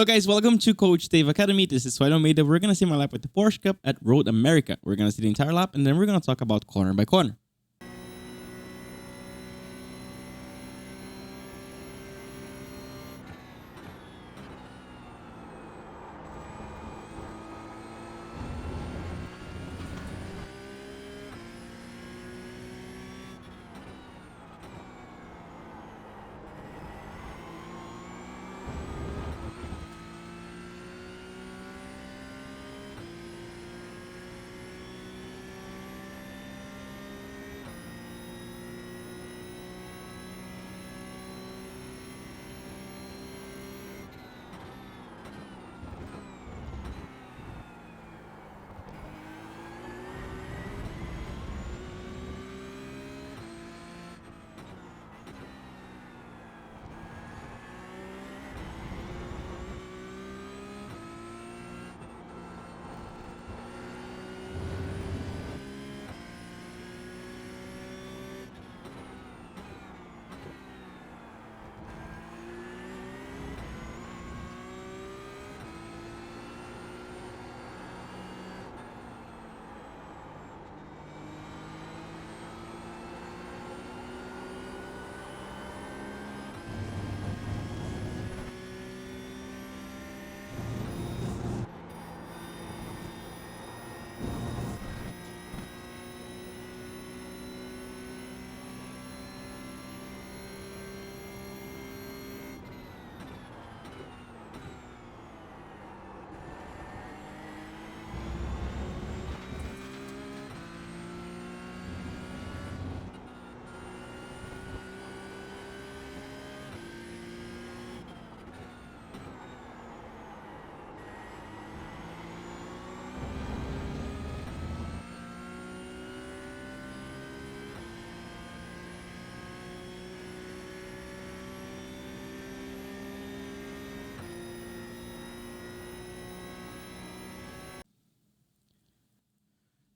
guys, welcome to Coach Dave Academy. This is Suellio Almeida. We're going to see my lap with the Porsche Cup at Road America. We're going to see the entire lap, and then we're going to talk about corner by corner.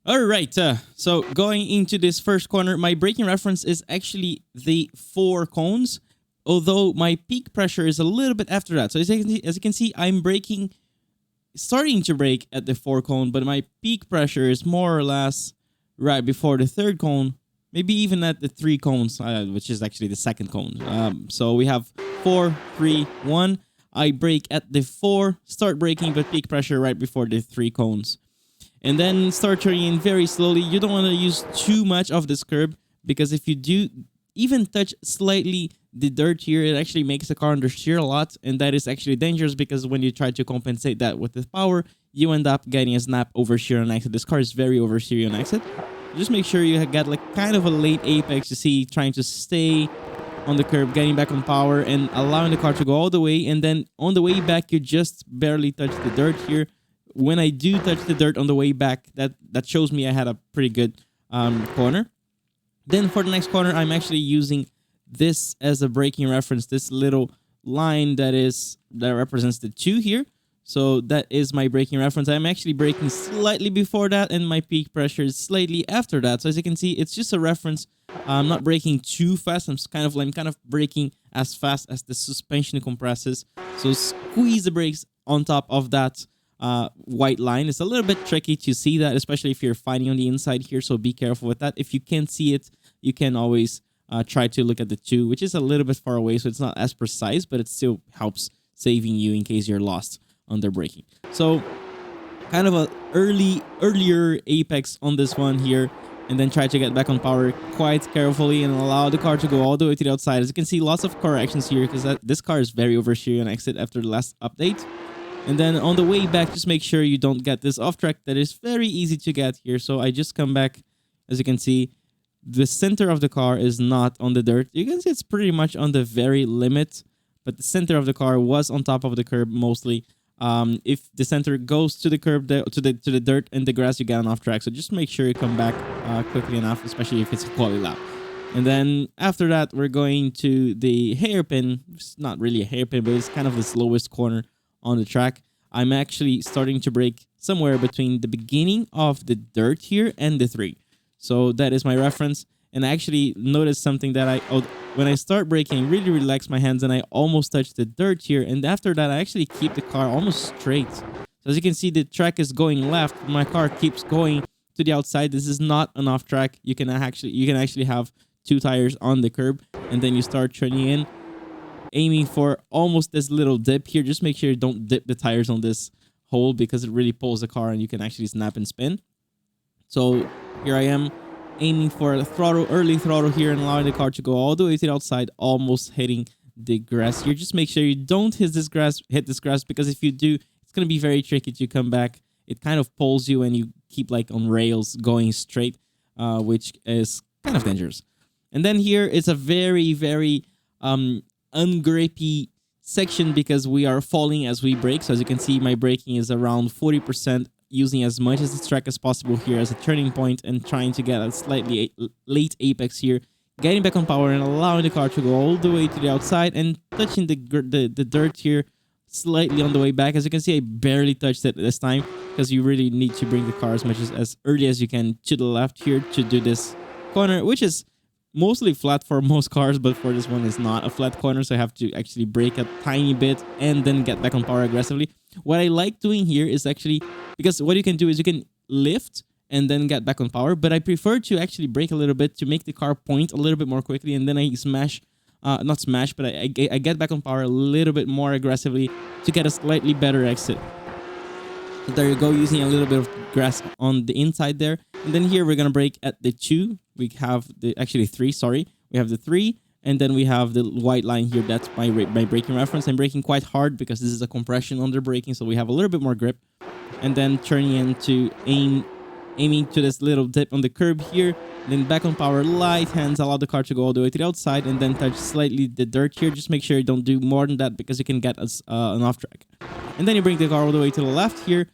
Alright, so going into this first corner, my braking reference is actually the 4 cones, although my peak pressure is a little bit after that. So as you can see, I'm starting to brake at the 4 cone, but my peak pressure is more or less right before the 3rd cone, maybe even at the 3 cones, which is actually the 2nd cone. So we have 4, 3, 1. I brake at the 4, start braking, but peak pressure right before the 3 cones. And then start turning in very slowly. You don't want to use too much of this curb, because if you do even touch slightly the dirt here, it actually makes the car understeer a lot, and that is actually dangerous, because when you try to compensate that with the power, you end up getting a snap oversteer on exit. This car is very oversteery on exit. Just make sure you get like kind of a late apex to see, trying to stay on the curb, getting back on power, and allowing the car to go all the way. And then on the way back, you just barely touch the dirt here. When I do touch the dirt on the way back, that shows me I had a pretty good corner. Then for the next corner, I'm actually using this as a braking reference, this little line that represents the 2 here. So that is my braking reference. I'm actually braking slightly before that, and my peak pressure is slightly after that. So as you can see, it's just a reference. I'm not braking too fast. I'm kind of braking as fast as the suspension compresses. So squeeze the brakes on top of that white line. It's a little bit tricky to see that, especially if you're fighting on the inside here, so be careful with that. If you can't see it, you can always try to look at the 2, which is a little bit far away, so it's not as precise, but it still helps saving you in case you're lost under braking. So kind of a earlier apex on this one here, and then try to get back on power quite carefully and allow the car to go all the way to the outside. As you can see, lots of corrections here, because this car is very oversteery on exit after the last update. And then on the way back, just make sure you don't get this off track. That is very easy to get here. So I just come back. As you can see, the center of the car is not on the dirt. You can see it's pretty much on the very limit, but the center of the car was on top of the curb mostly. If the center goes to the curb, to the dirt and the grass, you get an off track. So just make sure you come back quickly enough, especially if it's a quality lap. And then after that, we're going to the hairpin. It's not really a hairpin, but it's kind of the slowest corner on the track. I'm actually starting to brake somewhere between the beginning of the dirt here and the 3. So that is my reference. And I actually noticed something that when I start braking, I really relax my hands and I almost touch the dirt here. And after that, I actually keep the car almost straight. So as you can see, the track is going left. My car keeps going to the outside. This is not an off track. You can actually have 2 tires on the curb, and then you start turning in, aiming for almost this little dip here. Just make sure you don't dip the tires on this hole because it really pulls the car and you can actually snap and spin. So here I am aiming for a early throttle here and allowing the car to go all the way to the outside, almost hitting the grass here. Just make sure you don't hit this grass because if you do, it's going to be very tricky to come back. It kind of pulls you and you keep like on rails going straight, which is kind of dangerous. And then here is a very, very ungrippy section because we are falling as we brake. So as you can see, my braking is around 40%, using as much as the track as possible here as a turning point and trying to get a slightly late apex here, getting back on power and allowing the car to go all the way to the outside and touching the dirt here slightly on the way back. As you can see, I barely touched it this time because you really need to bring the car as early as you can to the left here to do this corner, which is mostly flat for most cars, but for this one it's not a flat corner, so I have to actually brake a tiny bit and then get back on power aggressively. What I like doing here is actually, because what you can do is you can lift and then get back on power, but I prefer to actually brake a little bit to make the car point a little bit more quickly, and then I not smash, but I get back on power a little bit more aggressively to get a slightly better exit. So there you go, using a little bit of grass on the inside there. And then here we're going to brake at the 2. We have actually 3, sorry. We have the 3, and then we have the white line here. That's my braking reference. I'm braking quite hard because this is a compression under braking, so we have a little bit more grip. And then turning into aiming to this little dip on the curb here. Then back on power, light hands, allow the car to go all the way to the outside, and then touch slightly the dirt here. Just make sure you don't do more than that because you can get an off track. And then you bring the car all the way to the left here.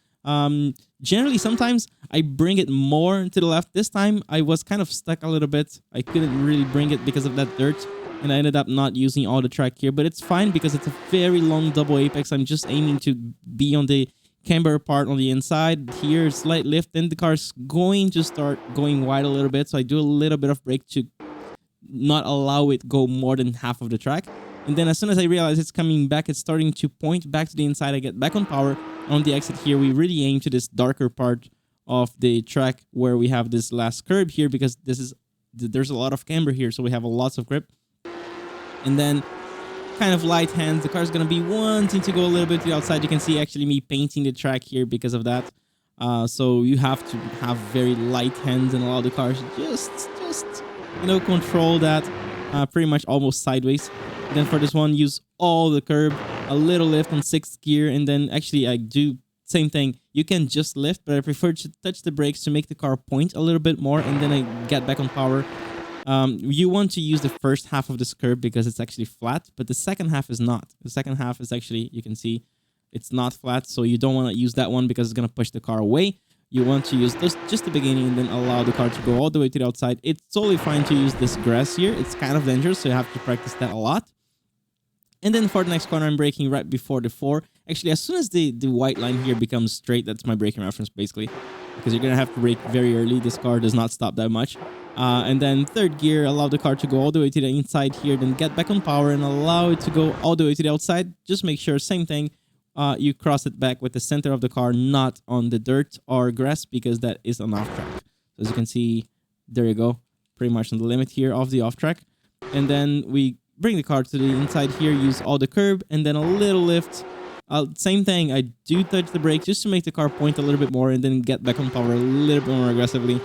Generally, sometimes I bring it more to the left. This time, I was kind of stuck a little bit. I couldn't really bring it because of that dirt, and I ended up not using all the track here. But it's fine because it's a very long double apex. I'm just aiming to be on the camber part on the inside here, slight lift, then the car's going to start going wide a little bit, so I do a little bit of brake to not allow it go more than half of the track. And then as soon as I realize it's coming back, it's starting to point back to the inside, I get back on power. On the exit here, we really aim to this darker part of the track where we have this last curb here, because there's a lot of camber here, so we have lots of grip. And then kind of light hands, the car's gonna be wanting to go a little bit to the outside. You can see actually me painting the track here because of that. So you have to have very light hands and allow the car to just control that pretty much almost sideways. Then for this one, use all the curb, a little lift on 6th gear, and then actually I do same thing. You can just lift, but I prefer to touch the brakes to make the car point a little bit more, and then I get back on power. You want to use the first half of this curb because it's actually flat, but the second half is not. The second half is actually, you can see, it's not flat, so you don't want to use that one because it's going to push the car away. You want to use just the beginning and then allow the car to go all the way to the outside. It's totally fine to use this grass here. It's kind of dangerous, so you have to practice that a lot. And then for the next corner, I'm braking right before the 4. Actually, as soon as the white line here becomes straight, that's my braking reference, basically. Because you're going to have to brake very early. This car does not stop that much. And then 3rd gear, allow the car to go all the way to the inside here. Then get back on power and allow it to go all the way to the outside. Just make sure, same thing, you cross it back with the center of the car, not on the dirt or grass, because that is an off track. So as you can see, there you go. Pretty much on the limit here of the off track. And then we bring the car to the inside here, use all the curb, and then a little lift. Same thing, I do touch the brake just to make the car point a little bit more, and then get back on power a little bit more aggressively.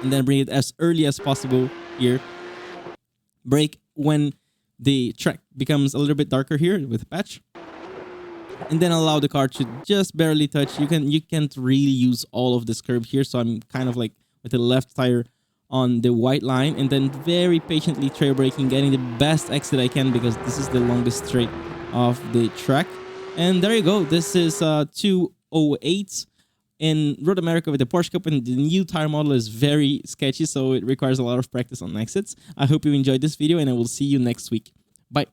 And then bring it as early as possible here. Brake when the track becomes a little bit darker here with a patch. And then allow the car to just barely touch. You can't really use all of this curb here, so I'm kind of like with the left tire on the white line, and then very patiently trail braking, getting the best exit I can because this is the longest straight of the track. And there you go. This is 208 in Road America with the Porsche Cup, and the new tire model is very sketchy, so it requires a lot of practice on exits. I hope you enjoyed this video, and I will see you next week. Bye.